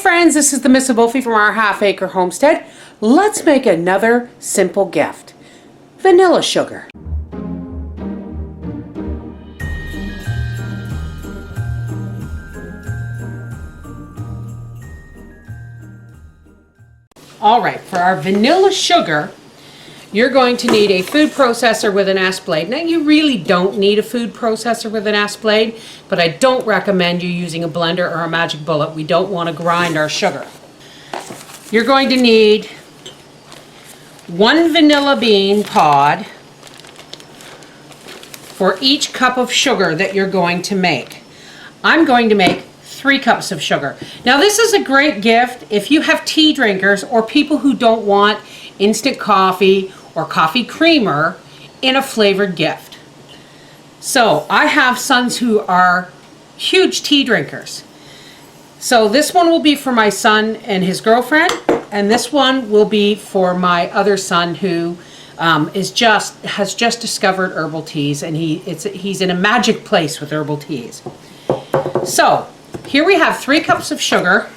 friends, this is the Miss BevVolfie from Our Half Acre Homestead. Let's make another simple gift. Vanilla sugar. Alright, for our vanilla sugar, you're going to need a food processor with an S blade. Now you really don't need a food processor with an S blade, but I don't recommend you using a blender or a magic bullet. We don't want to grind our sugar. You're going to need 1 vanilla bean pod for each cup of sugar that you're going to make. I'm going to make 3 cups of sugar. Now this is a great gift if you have tea drinkers or people who don't want instant coffee or coffee creamer in a flavored gift. So I have sons who are huge tea drinkers. So this one will be for my son and his girlfriend, and this one will be for my other son who has just discovered herbal teas, and he's in a magic place with herbal teas. So here we have 3 cups of sugar,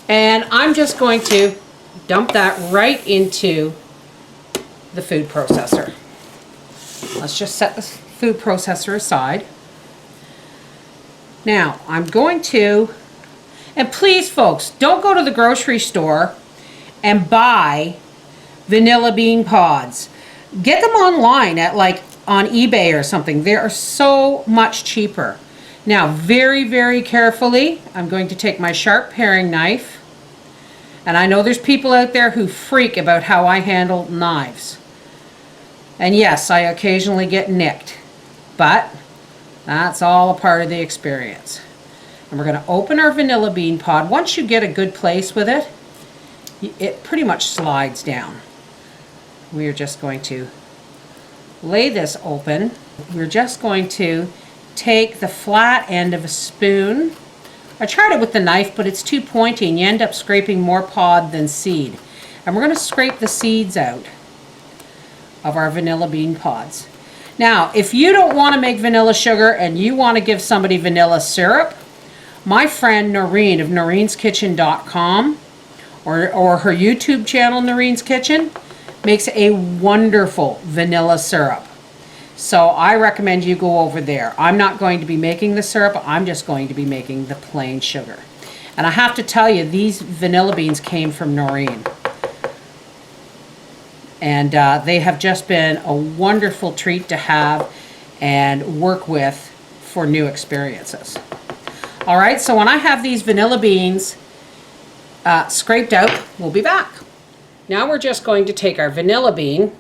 and I'm just going to dump that right into the food processor. Let's just set the food processor aside. Now I'm going to, and please folks, don't go to the grocery store and buy vanilla bean pods. Get them online at on eBay or something. They are so much cheaper. Now very, very carefully, I'm going to take my sharp paring knife. And I know there's people out there who freak about how I handle knives. And yes, I occasionally get nicked, but that's all a part of the experience. And we're going to open our vanilla bean pod. Once you get a good place with it, it pretty much slides down. We're just going to lay this open. We're just going to take the flat end of a spoon. I tried it with the knife, but it's too pointy and you end up scraping more pod than seed. And we're going to scrape the seeds out of our vanilla bean pods. Now, if you don't want to make vanilla sugar and you want to give somebody vanilla syrup, my friend Noreen of noreenskitchen.com or her YouTube channel, Noreen's Kitchen, makes a wonderful vanilla syrup. So I recommend you go over there. I'm not going to be making the syrup, I'm just going to be making the plain sugar. And I have to tell you, these vanilla beans came from Noreen. And they have just been a wonderful treat to have and work with for new experiences. All right, so when I have these vanilla beans scraped out, we'll be back. Now we're just going to take our vanilla bean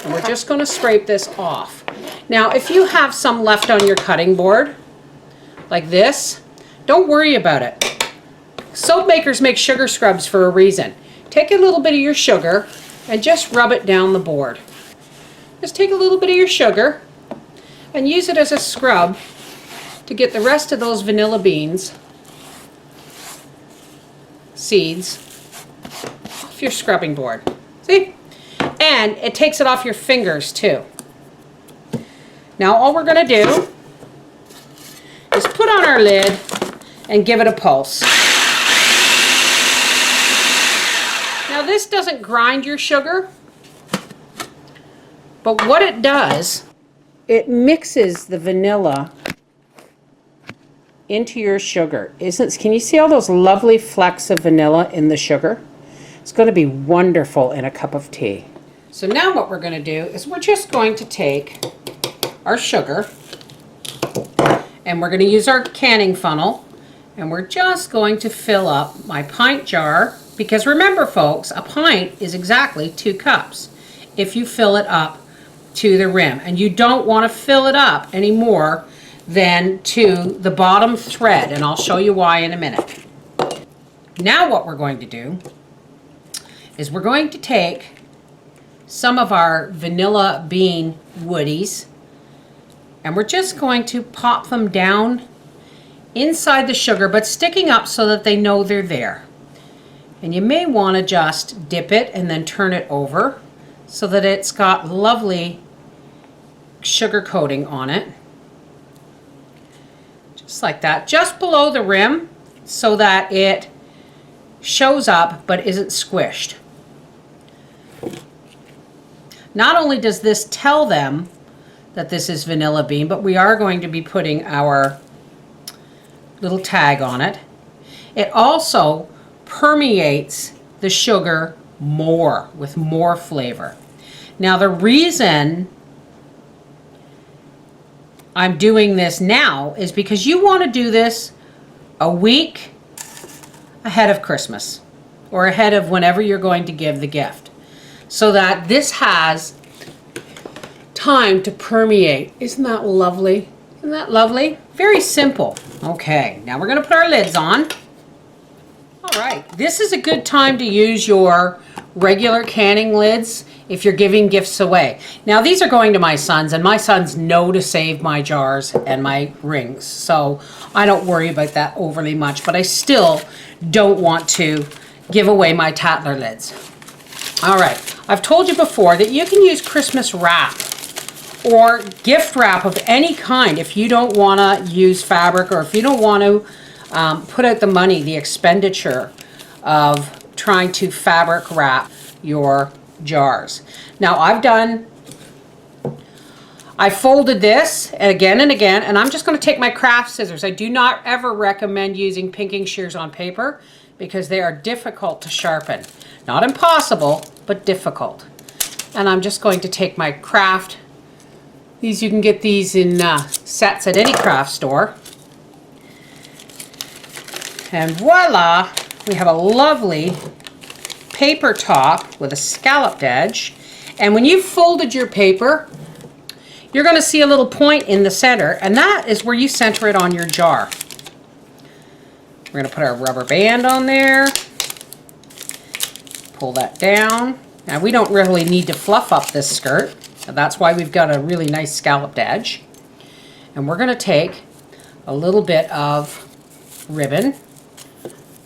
and we're just going to scrape this off. Now, if you have some left on your cutting board, like this, don't worry about it. Soap makers make sugar scrubs for a reason. Take a little bit of your sugar and just rub it down the board. Just take a little bit of your sugar and use it as a scrub to get the rest of those vanilla beans, seeds, off your scrubbing board. See? And it takes it off your fingers too. Now all we're going to do is put on our lid and give it a pulse. Now this doesn't grind your sugar, but what it does, it mixes the vanilla into your sugar. Can you see all those lovely flecks of vanilla in the sugar? It's going to be wonderful in a cup of tea. So now what we're going to do is we're just going to take our sugar and we're going to use our canning funnel and we're just going to fill up my pint jar, because remember folks, a pint is exactly 2 cups if you fill it up to the rim, and you don't want to fill it up any more than to the bottom thread, and I'll show you why in a minute. Now what we're going to do is we're going to take some of our vanilla bean woodies and we're just going to pop them down inside the sugar, but sticking up so that they know they're there. And you may want to just dip it and then turn it over so that it's got lovely sugar coating on it. Just like that, just below the rim. so that it shows up but isn't squished. Not only does this tell them that this is vanilla bean, but we are going to be putting our little tag on it. It also permeates the sugar more, with more flavor. Now the reason I'm doing this now is because you want to do this a week ahead of Christmas or ahead of whenever you're going to give the gift, so that this has time to permeate. Isn't that lovely? Isn't that lovely? Very simple. Okay, now we're going to put our lids on. All right, this is a good time to use your regular canning lids if you're giving gifts away. Now these are going to my sons, and my sons know to save my jars and my rings, so I don't worry about that overly much, but I still don't want to give away my Tatler lids. All right, I've told you before that you can use Christmas wrap or gift wrap of any kind if you don't want to use fabric, or if you don't want to put out the money, the expenditure of trying to fabric wrap your jars. Now I folded this again and again, and I'm just going to take my craft scissors. I do not ever recommend using pinking shears on paper because they are difficult to sharpen. Not impossible, but difficult. And I'm just going to take my craft. These, you can get these in sets at any craft store. And voila, we have a lovely paper top with a scalloped edge. And when you've folded your paper, you're going to see a little point in the center, and that is where you center it on your jar. We're going to put our rubber band on there. Pull that down. Now we don't really need to fluff up this skirt. So that's why we've got a really nice scalloped edge. And we're going to take a little bit of ribbon.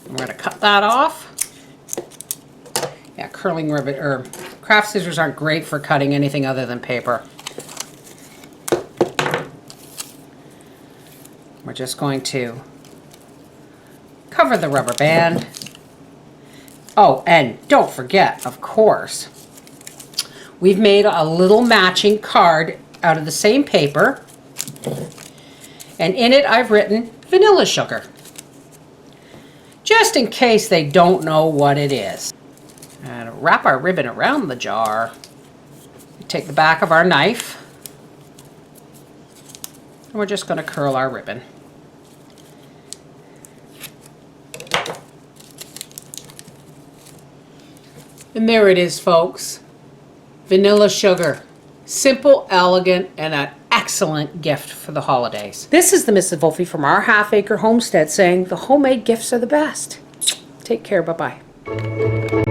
We're going to cut that off. Yeah, curling ribbon or craft scissors aren't great for cutting anything other than paper. We're just going to cover the rubber band. Oh, and don't forget, of course, we've made a little matching card out of the same paper. And in it I've written vanilla sugar, just in case they don't know what it is. And wrap our ribbon around the jar. Take the back of our knife, and we're just going to curl our ribbon. And there it is, folks. Vanilla sugar. Simple, elegant, and an excellent gift for the holidays. This is the Mrs. Wolfie from Our Half Acre Homestead saying the homemade gifts are the best. Take care. Bye-bye.